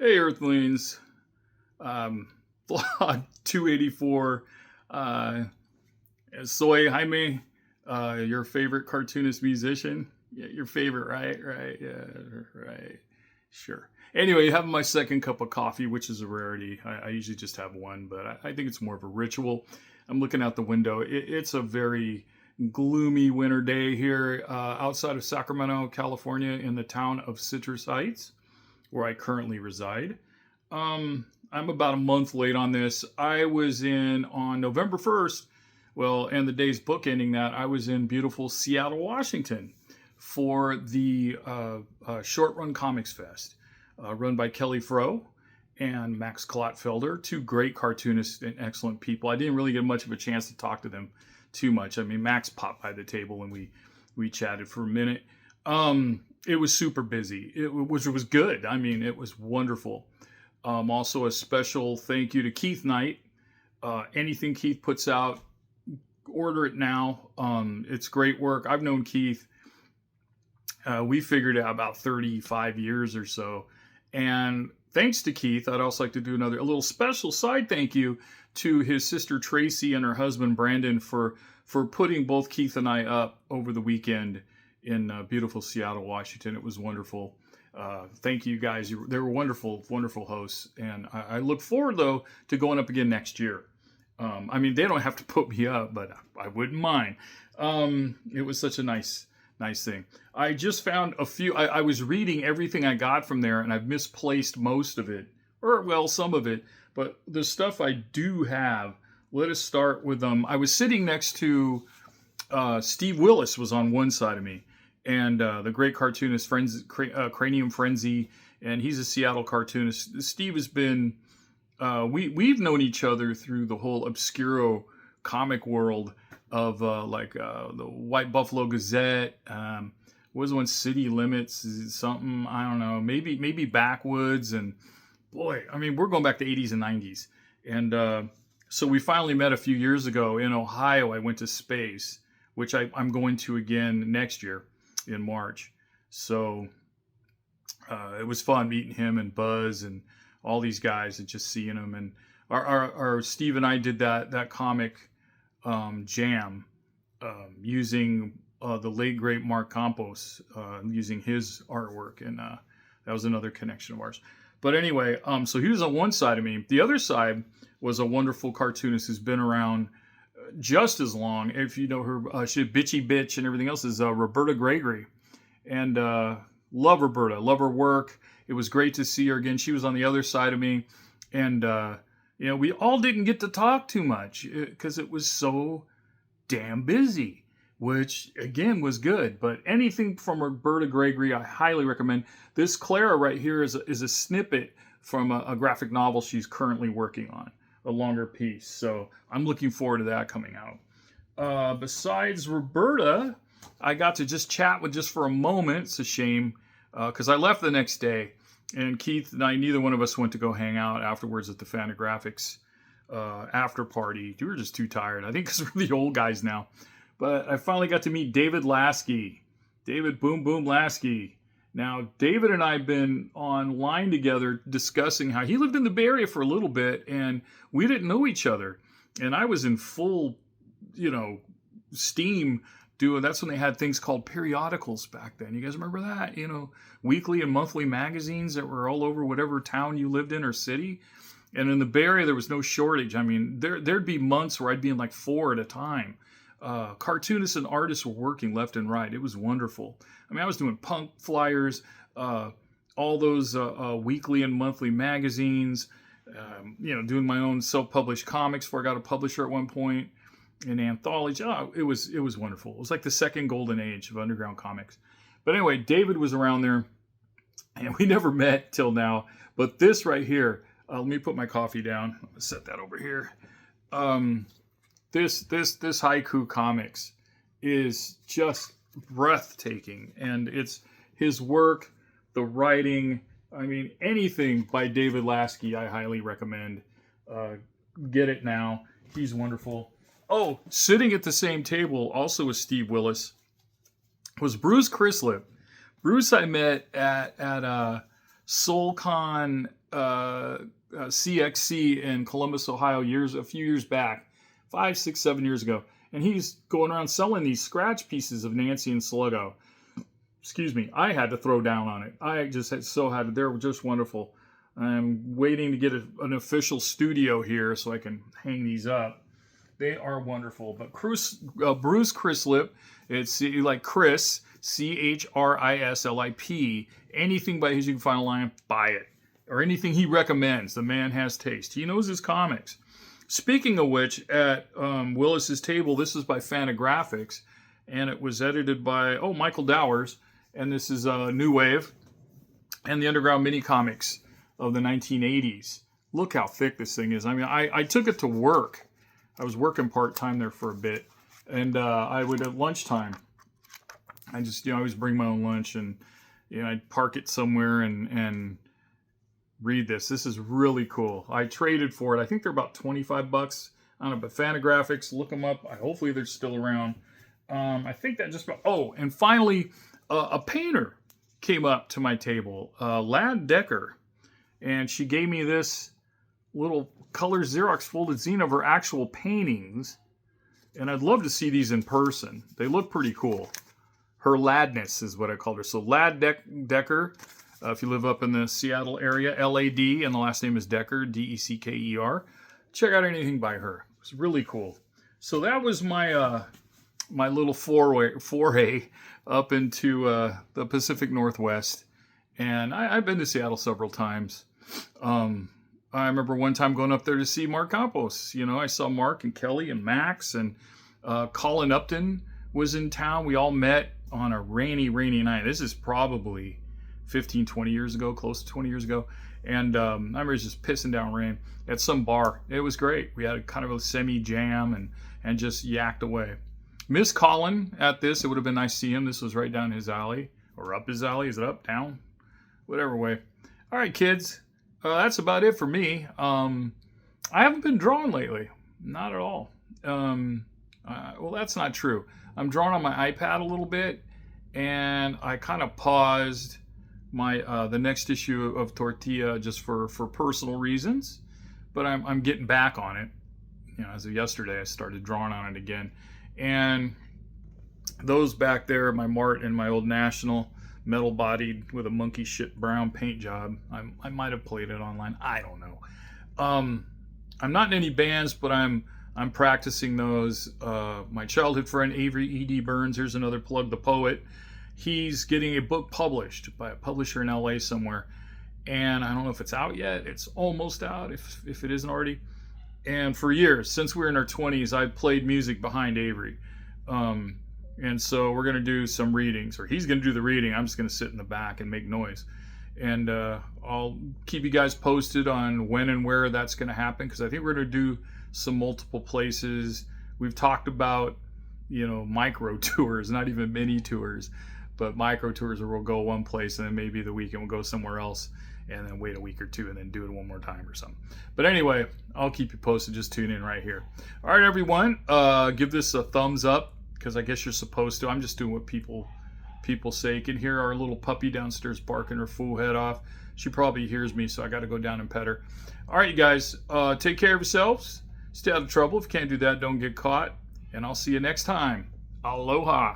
Hey, Earthlings. Vlog 284. Uh, Soy Jaime, your favorite cartoonist musician. Yeah, your favorite, right? Right. Yeah, right. Sure. Anyway, having my second cup of coffee, which is a rarity. I usually just have one, but I think it's more of a ritual. I'm looking out the window. It's a very gloomy winter day here outside of Sacramento, California, in the town of Citrus Heights, where I currently reside. I'm about a month late on this. I was in on November 1st. Well, and the day's bookending that, I was in beautiful Seattle, Washington for the Short Run Comics Fest, run by Kelly Froh and Max Klottfelder, two great cartoonists and excellent people. I didn't really get much of a chance to talk to them too much. I mean, Max popped by the table and we chatted for a minute. It was super busy. It was good. I mean, it was wonderful. Also, a special thank you to Keith Knight. Anything Keith puts out, order it now. It's great work. I've known Keith. We figured out about 35 years or so. And thanks to Keith, I'd also like to do a little special side thank you to his sister Tracy and her husband Brandon for putting both Keith and I up over the weekend in beautiful Seattle, Washington. It was wonderful. Thank you guys. They were wonderful, wonderful hosts. And I look forward, though, to going up again next year. I mean, they don't have to put me up, but I wouldn't mind. It was such a nice thing. I just found a few. I was reading everything I got from there, and I've misplaced most of it, or, well, some of it. But the stuff I do have, let us start with I was sitting next to Steve Willis was on one side of me, and the great cartoonist Cranium Frenzy, and he's a Seattle cartoonist. Steve has been we've known each other through the whole obscuro comic world of the White Buffalo Gazette. What was the one, City Limits, something, I don't know, maybe Backwoods, and boy, I mean, we're going back to 80s and 90s. And so we finally met a few years ago in Ohio. I went to Space, which I'm going to again next year in March. So it was fun meeting him and Buzz and all these guys and just seeing them. And our Steve and I did that comic jam using the late great Mark Campos, using his artwork, and that was another connection of ours. But anyway, so he was on one side of me. The other side was a wonderful cartoonist who's been around just as long. If you know her, she did Bitchy Bitch and everything else, is Roberta Gregory. And love Roberta, love her work. It was great to see her again. She was on the other side of me. And, we all didn't get to talk too much because it was so damn busy, which, again, was good. But anything from Roberta Gregory, I highly recommend. This Clara right here is a snippet from a graphic novel she's currently working on, a longer piece. So I'm looking forward to that coming out. Besides Roberta, I got to just chat with just for a moment. It's a shame because I left the next day, and Keith and I, neither one of us went to go hang out afterwards at the Fantagraphics after party. We were just too tired, I think, because we're the old guys now. But I finally got to meet David Lasky, David Boom Boom Lasky. Now, David and I have been online together discussing how he lived in the Bay Area for a little bit, and we didn't know each other. And I was in full, steam doing. That's when they had things called periodicals back then. You guys remember that? Weekly and monthly magazines that were all over whatever town you lived in or city. And in the Bay Area, there was no shortage. I mean, there'd be months where I'd be in like 4 at a time. Cartoonists and artists were working left and right. It was wonderful. I mean, I was doing punk flyers, all those weekly and monthly magazines, doing my own self-published comics before I got a publisher at one point, an anthology. Oh, it was wonderful. It was like the second golden age of underground comics. But anyway, David was around there, and we never met till now. But this right here, let me put my coffee down. Set that over here. This Haiku Comics is just breathtaking, and it's his work, the writing. I mean, anything by David Lasky, I highly recommend. Get it now. He's wonderful. Oh, sitting at the same table, also with Steve Willis, was Bruce Crislip. Bruce I met at SoulCon CXC in Columbus, Ohio, a few years back, 5, 6, 7 years ago, and he's going around selling these scratch pieces of Nancy and Sluggo. Excuse me, I had to throw down on it. I just had it. They're just wonderful. I'm waiting to get an official studio here so I can hang these up. They are wonderful. But Bruce Chrislip, it's like Chris, CHRISLIP. Anything by his you can find online, buy it. Or anything he recommends. The man has taste. He knows his comics. Speaking of which, at Willis's Table, this is by Fantagraphics, and it was edited by Michael Dowers, and this is New Wave and the Underground Mini Comics of the 1980s. Look how thick this thing is. I mean, I took it to work. I was working part-time there for a bit, and I would at lunchtime, I just, I always bring my own lunch, and I'd park it somewhere and read this. This is really cool. I traded for it. I think they're about $25. I don't know, but Fantagraphics, look them up. Hopefully they're still around. I think that just about, and finally, a painter came up to my table, Lad Decker, and she gave me this little color Xerox folded zine of her actual paintings, and I'd love to see these in person. They look pretty cool. Her Ladness is what I called her. So Lad Decker, if you live up in the Seattle area, L-A-D, and the last name is Decker, D-E-C-K-E-R. Check out anything by her. It's really cool. So that was my my little foray up into the Pacific Northwest, and I've been to Seattle several times. I remember one time going up there to see Mark Campos. I saw Mark and Kelly and Max, and Colin Upton was in town. We all met on a rainy night. This is probably 15, 20 years ago, close to 20 years ago. And I remember it was just pissing down rain at some bar. It was great. We had a kind of a semi-jam and just yacked away. Miss Colin at this. It would have been nice to see him. This was right down his alley. Or up his alley. Is it up, down? Whatever way. All right, kids. That's about it for me. I haven't been drawing lately. Not at all. Well, that's not true. I'm drawing on my iPad a little bit, and I kind of paused my the next issue of Tortilla just for personal reasons, but I'm getting back on it. As of yesterday, I started drawing on it again, and those back there, my Mart and my Old National, metal bodied with a monkey shit brown paint job. I might have played it online. I don't know. I'm not in any bands, but I'm practicing those. My childhood friend Avery E.D. Burns, here's another plug, the poet. He's getting a book published by a publisher in LA somewhere, and I don't know if it's out yet. It's almost out, if it isn't already. And for years, since we were in our 20s, I played music behind Avery. And so we're going to do some readings, or he's going to do the reading. I'm just going to sit in the back and make noise. And I'll keep you guys posted on when and where that's going to happen, because I think we're going to do some multiple places. We've talked about, micro tours, not even mini tours, but micro tours where we'll go one place and then maybe the weekend we'll go somewhere else and then wait a week or two and then do it one more time or something. But anyway, I'll keep you posted. Just tune in right here. All right, everyone, give this a thumbs up, because I guess you're supposed to. I'm just doing what people say. You can hear our little puppy downstairs barking her fool head off. She probably hears me, so I got to go down and pet her. All right, you guys, take care of yourselves. Stay out of trouble. If you can't do that, don't get caught. And I'll see you next time. Aloha.